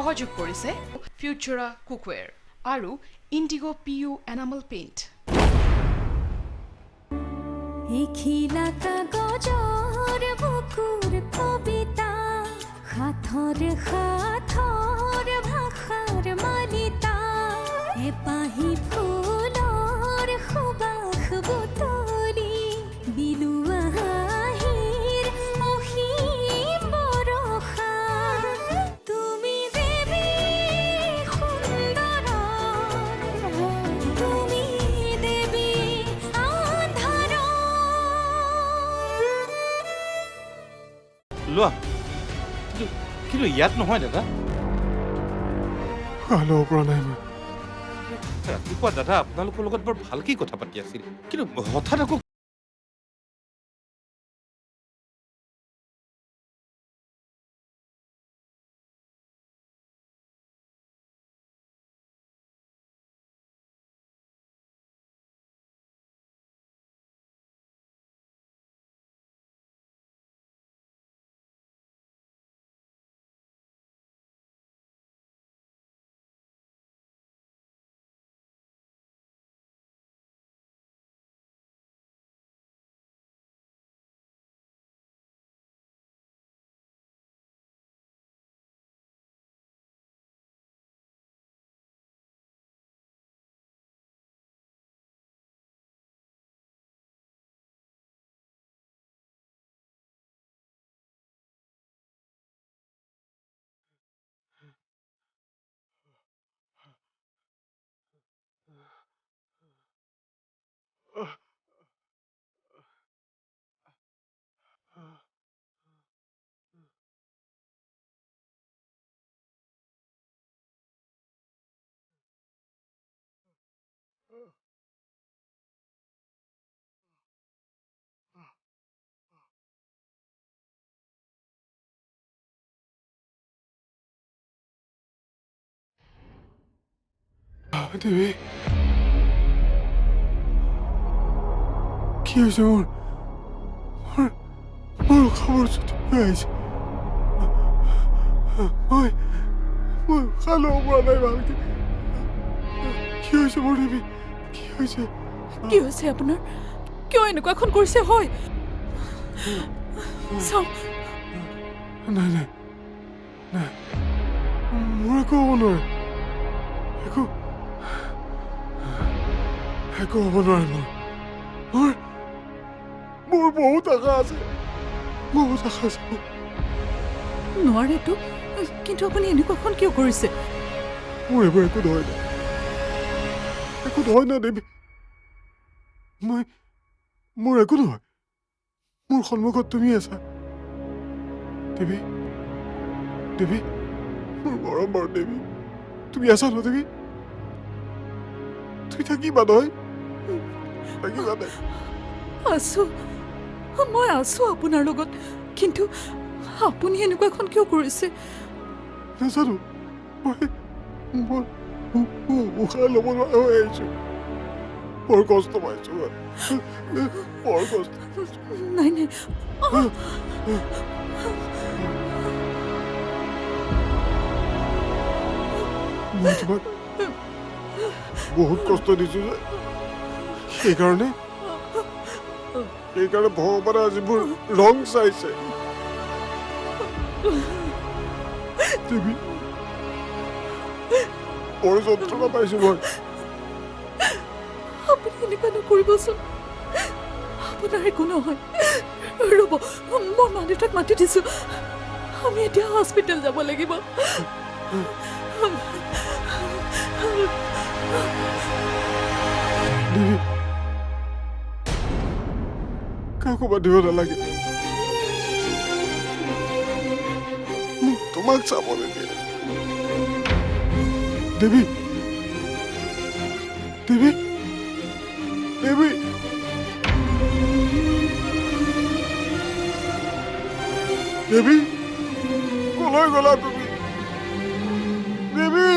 সহযোগ কৰিছে ফিউচাৰা কুকৱেৰ আৰু ইণ্ডিগো PU এনামেল পেইণ্ট। এখিলা কাগজৰ বুকুৰ কবিতা সাথৰ ভাষাৰ মালিতা এপাহি ফুলৰ সুবাস বুটলি বিলুৱা হাঁহিৰ অসীম বৰষা তুমি দেৱী সুন্দৰ তুমি দেৱী আন্ধাৰ লোৱা কিন্তু ইয়াত নহয় দাদা। হেল্ল' প্ৰণাম। ৰাতিপুৱা দাদা আপোনালোকৰ লগত বৰ ভালকৈ কথা পাতি আছিল, কিন্তু হঠাৎ আকৌ দেৱী কি হৈছে মোৰ মোৰ খবৰ চুটি হৈ আহিছে। মই উশাহ ল'ব পৰা নাই ভালকে। কি হৈছে মোৰ দেৱী কি হৈছে? কি হৈছে আপোনাৰ? কিয় এনেকুৱাখন কৰিছে? হয় চাওক নাই নাই নাই মোৰ একো হ'ব নোৱাৰে, একো হ'ব নোৱাৰে। মোৰ মোৰ বহুত আশা আছে, বহুত আশা আছে। নোৱাৰেতো, কিন্তু আপুনি এনেকুৱাখন কিয় কৰিছে? মোৰ এইবোৰ একো নহয় না, একো নহয় না দেৱী। মোৰ একো নহয়। মোৰ সন্মুখত তুমি আছা দেৱী, দেৱী মোৰ মৰমৰ দেৱী। তুমি আছা ন দেৱী? তুমি থাকিবা নহয়? থাকিবা নাই? আছো, মই আছো আপোনাৰ লগত, কিন্তু আপুনি এনেকুৱাখন কিয় কৰিছে? নাজানো, মই উশাহ ল'ব নোৱাৰা হৈ আহিছো। বৰ কষ্ট পাইছো, বৰ কষ্ট। নাই নাই মই তোমাক বহুত কষ্ট দিছো যে, সেইকাৰণে ভগৱানে আজি মোৰ ৰং চাইছে। দেৱী বৰ যন্ত্ৰণা পাইছো মই। আপুনি এনেকুৱা নকৰিবচোন, আপোনাৰ একো নহয়। ৰ'ব, মই মা দেউতাক মাতি দিছো, আমি এতিয়া হস্পিটেল যাব লাগিব। দেৱী কাকো বান্ধিব নালাগে, মোক তোমাক চাবলৈ দিয়ে। দেৱী দেৱী দেৱী দেৱী কলৈ গলা তুমি? দেৱী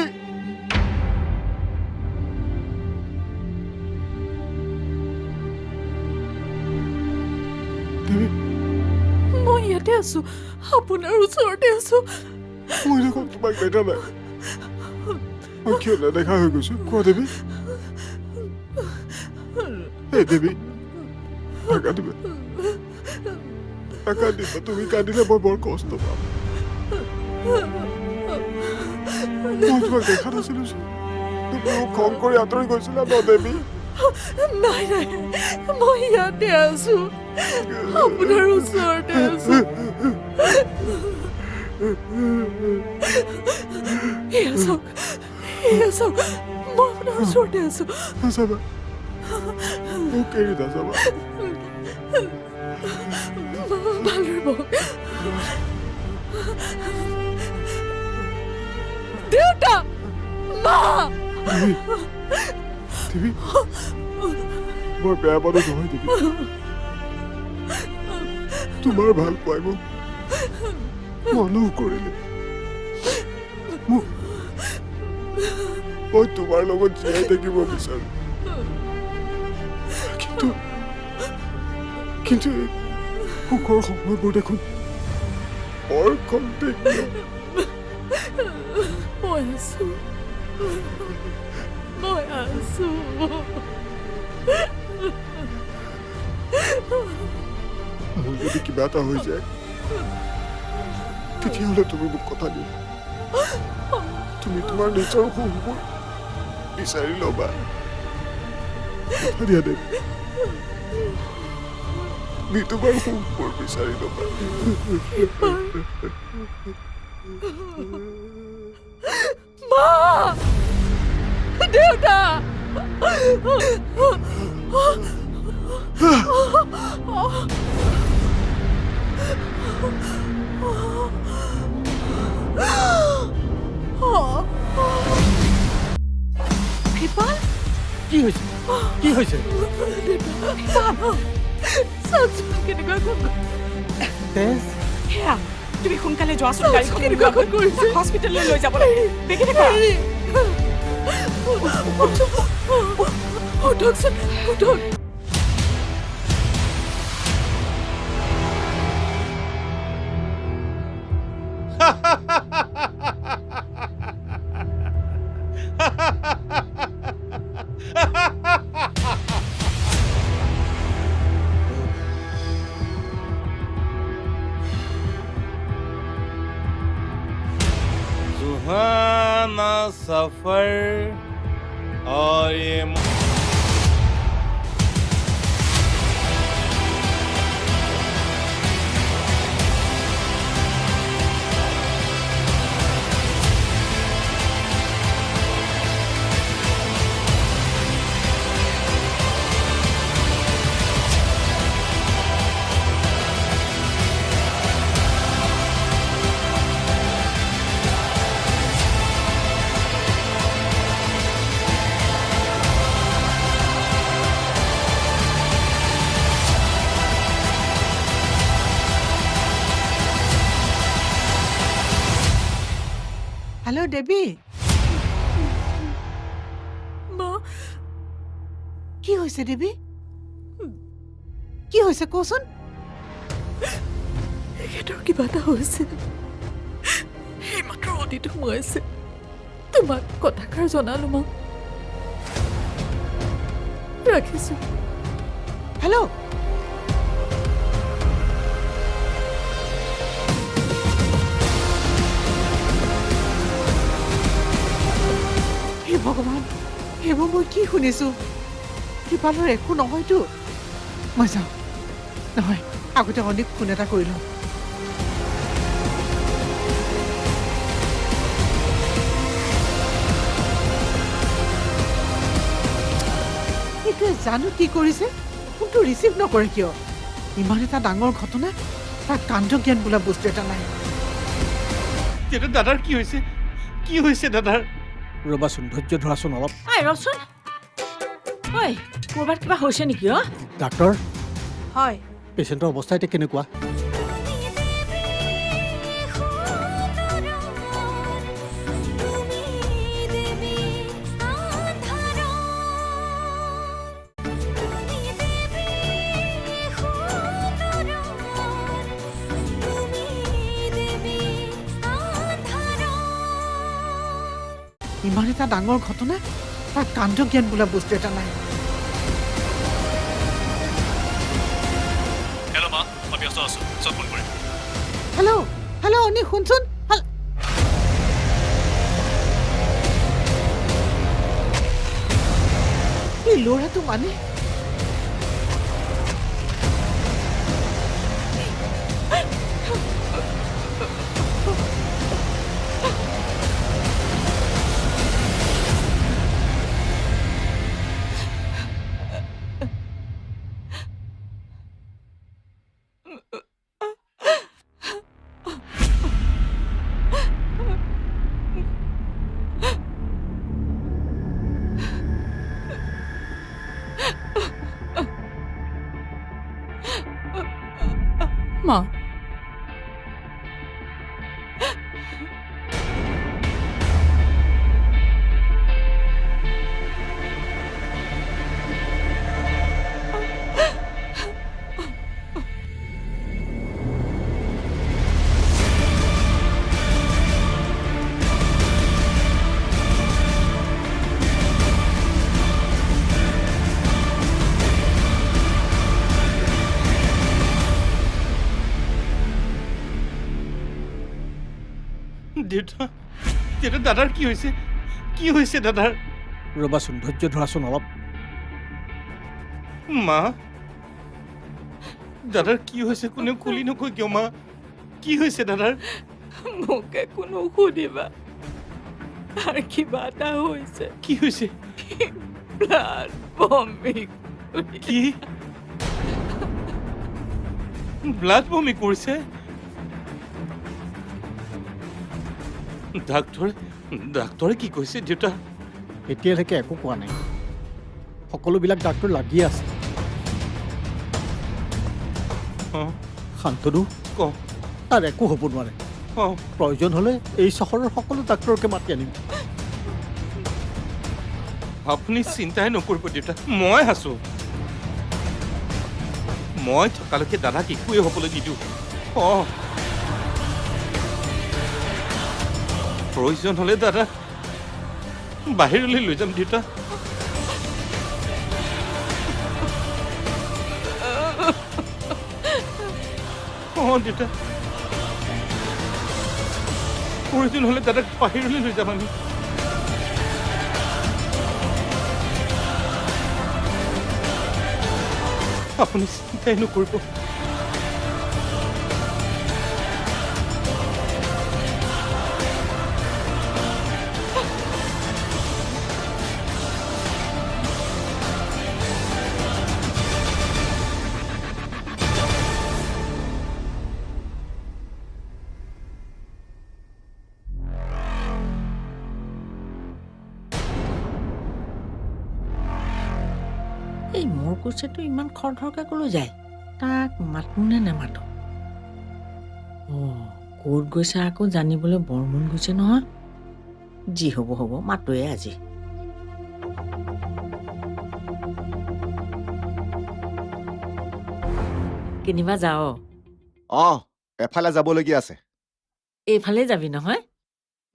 মই ইয়াতে আছো, আপোনাৰ ওচৰতে আছো। মই দেখোন তোমাক দেখা নাই মই কিয় নেদেখা হৈ গৈছো কোৱা দেৱী হে দেৱী নাকান্দিবা নাকান্দিবা তুমি কান্দিলে মই বৰ কষ্ট পাম মই তোমাক দেখা নাছিলো তুমি মোক খং কৰি আঁতৰি গৈছিলা ন দেৱী নাই নাই মই ইয়াতে আছো আপোনাৰ ওচৰতে আছো এয়া চাওক মই আপোনাৰ ওচৰতে আছো নাযাবা মোক এৰি নাযাবা ভালদৰে বহক দেউতা মা দেৱী মই বেয়া মানুহ নহয় দেৱী তোমাৰ ভাল পাই মোক মানুহ কৰিলে মই তোমাৰ লগত জীয়াই থাকিব বিচাৰো কিন্তু এই সুখৰ সময়বোৰ দেখোন বৰ খন্তেকীয়া মই আছো মোৰ যদি কিবা এটা হৈ যায় তেতিয়াহ'লে তুমি মোক কথা দিয়া তুমি তোমাৰ নিজৰ সুখবোৰ বিচাৰি ল'বা কথা দিয়া দেৱী তুমি তোমাৰ সুখবোৰ বিচাৰি ল'বা মা দেউতা কৃপাল কি হৈছে কেনেকুৱা তেজ সেয়া তুমি সোনকালে যোৱাচোন গাড়ীখন কেনেকুৱা কৰিছে হস্পিটেললৈ লৈ যাব লাগে বেগী দেখা উঠকচোন উঠক सुहाना सफर और ये হেল্ল' দেৱী মা কি হৈছে দেৱী কি হৈছে কচোন এখেতৰ কিবা এটা হৈছে সেই মাত্ৰ অতীত সোমাইছে তোমাক কথাষাৰ জনালো মা ৰাখিছো হেল্ল' হে ভগৱান সেইবোৰ মই কি শুনিছো কৃপালৰ একো নহয়তো মই যাওঁ নহয় আগতে অনেক ফোন এটা কৰি লওঁ এইটোৱে জানো কি কৰিছে ফোনটো ৰিচিভ নকৰে কিয় ইমান এটা ডাঙৰ ঘটনা তাৰ কাণ্ড জ্ঞান বোলা বস্তু এটা নাই দাদাৰ কি হৈছে দাদাৰ ৰ'বাচোন ধৈৰ্য ধৰাচোন অলপ ৰচোন ঐ ক'ৰবাত কিবা হৈছে নেকি অ ডাক্তৰ হয় পেচেণ্টৰ অৱস্থা এতিয়া কেনেকুৱা ইমান এটা ডাঙৰ ঘটনা তাৰ কাণ্ড জ্ঞান বোলা বস্তু এটা নাই হেল্ল' মা মই ব্যস্ত আছোঁ পিছত ফোন কৰিম হেল্ল' হেল্ল' অনি শুনচোন এই ল'ৰাটো মানে মা দেউতা দেউতা দাদাৰ কি হৈছে দাদাৰ ৰ'বাচোন ধৈৰ্য ধৰাচোন অলপ মা দাদাৰ কি হৈছে কোনেও খুলি নকয় কিয় মা কি হৈছে দাদাৰ মোক একো নুসুধিবা তাৰ কিবা এটা হৈছে কি হৈছে ব্লাড বমিং কি ব্লাড বমি কৰিছে ডাক্তৰে কি কৈছে দেউতা এতিয়ালৈকে একো কোৱা নাই সকলোবিলাক ডাক্তৰ লাগি আছে শান্তনু ক তাৰ একো হ'ব নোৱাৰে প্ৰয়োজন হ'লে এই চহৰৰ সকলো ডাক্তৰকে মাতি আনিম আপুনি চিন্তাই নকৰিব দেউতা মই আছো মই থকালৈকে দাদাক একোৱে হ'বলৈ নিদিওঁ প্ৰয়োজন হ'লে দাদা বাহিৰলৈ লৈ যাম দেউতা দেউতা প্ৰয়োজন হ'লে দাদাক বাহিৰলৈ লৈ যাম আমি আপুনি চিন্তাই নকৰিব এই মোৰ কোচেটো ইমান খৰধৰকৈ ক'লৈ যায় তাক মাতো নে নেমাতো ক'ত গৈছে আকৌ জানিবলৈ বৰ মন গৈছে নহয় যি হ'ব মাতোৱে আজি কেনিবা যাওঁ এফালে যাবলগীয়া আছে এইফালে যাবি নহয়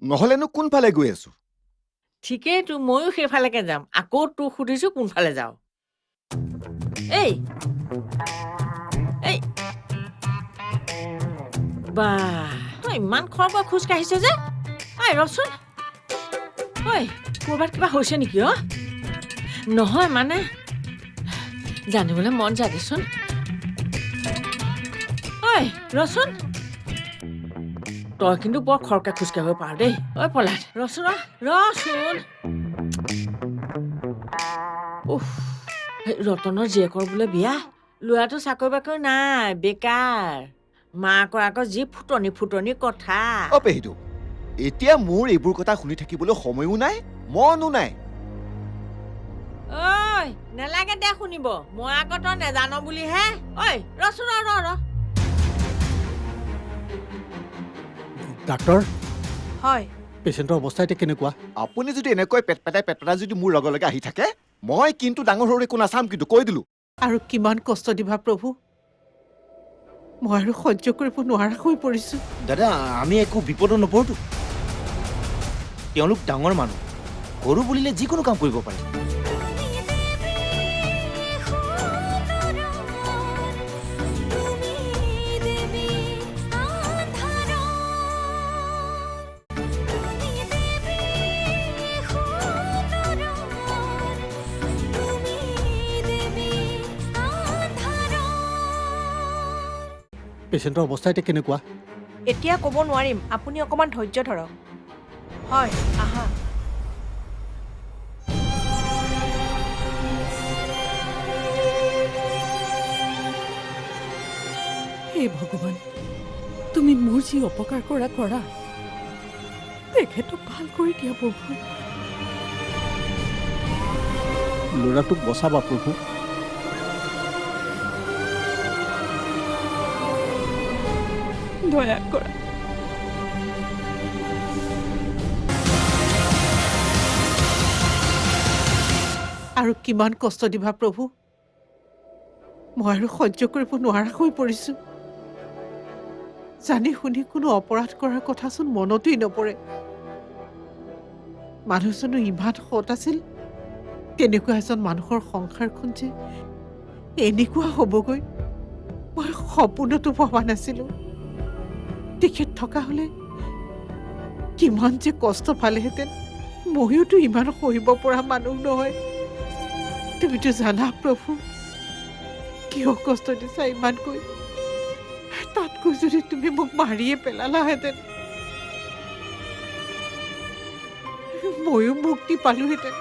নহ'লেনো কোনফালে গৈ আছো ঠিকেইতো ময়ো সেইফালেকে যাম আকৌ তোক সুধিছোঁ কোনফালে যাওঁ এই বা তই ইমান খৰকৈ খোজ কাঢ়িছ যে ৰচোন ঐ ক'ৰবাত কিবা হৈছে নেকি নহয় মানে জানিবলৈ মন যায় দেচোন ঐ ৰচোন তই কিন্তু বৰ খৰকৈ খোজ কাঢ়িব পাৰ দেই ঐ পলাশ ৰচোন ৰচোন ৰতনৰ জীয়েকৰ বোলে বিয়া ল'ৰাটো চাকৰি বাকৰি নাই বেকাৰ মাকৰ আকৌ যি ফুটনি কথা পেহীটো এতিয়া মোৰ এইবোৰ কথা শুনি থাকিবলৈ সময়ো নাই মনো নাই ঐ নেলাগে দে শুনিব মই আকৌ তই নেজানো বুলিহে ঐ ৰচোন ৰ ডাক্তৰ হয় পেচেণ্টৰ অৱস্থা এতিয়া কেনেকুৱা আপুনি যদি এনেকৈ পেট পেটাই যদি মোৰ লগে আহি থাকে মই কিন্তু ডাঙৰ সৰু একো নাচাম কিন্তু কৈ দিলো আৰু কিমান কষ্ট দিবা প্ৰভু মই আৰু সহ্য কৰিব নোৱাৰা হৈ পৰিছো দাদা আমি একো বিপদত নপৰোতো তেওঁলোক ডাঙৰ মানুহ কৰো বুলিলে যিকোনো কাম কৰিব পাৰি। পেচেণ্টৰ অৱস্থা এতিয়া কেনেকুৱা? এতিয়া ক'ব নোৱাৰিম, আপুনি অকণমান ধৈৰ্য ধৰক। হয়, আহা। হে ভগৱান, তুমি মোৰ যি অপকাৰ কৰা কৰা, তেখেতক ভাল কৰি দিয়া প্ৰভু। ল'ৰাটোক বচাবা প্ৰভু। দয়া কৰা। আৰু কিমান কষ্ট দিবা প্ৰভু, মই আৰু সহ্য কৰিব নোৱাৰা হৈ পৰিছো। জানি শুনি কোনো অপৰাধ কৰাৰ কথাচোন মনতেই নপৰে। মানুহজনো ইমান সৎ আছিল, তেনেকুৱা এজন মানুহৰ সংসাৰখন যে এনেকুৱা হ'বগৈ মই সপোনতো ভবা নাছিলো। তেখেত থকা হ'লে কিমান যে কষ্ট পালেহেঁতেন। ময়োতো ইমান সহিব পৰা মানুহ নহয়। তুমিতো জানা প্ৰভু, কিয় কষ্ট দিছা ইমানকৈ। তাতকৈ যদি তুমি মোক মাৰিয়ে পেলালাহেঁতেন, ময়ো মুক্তি পালোহেঁতেন।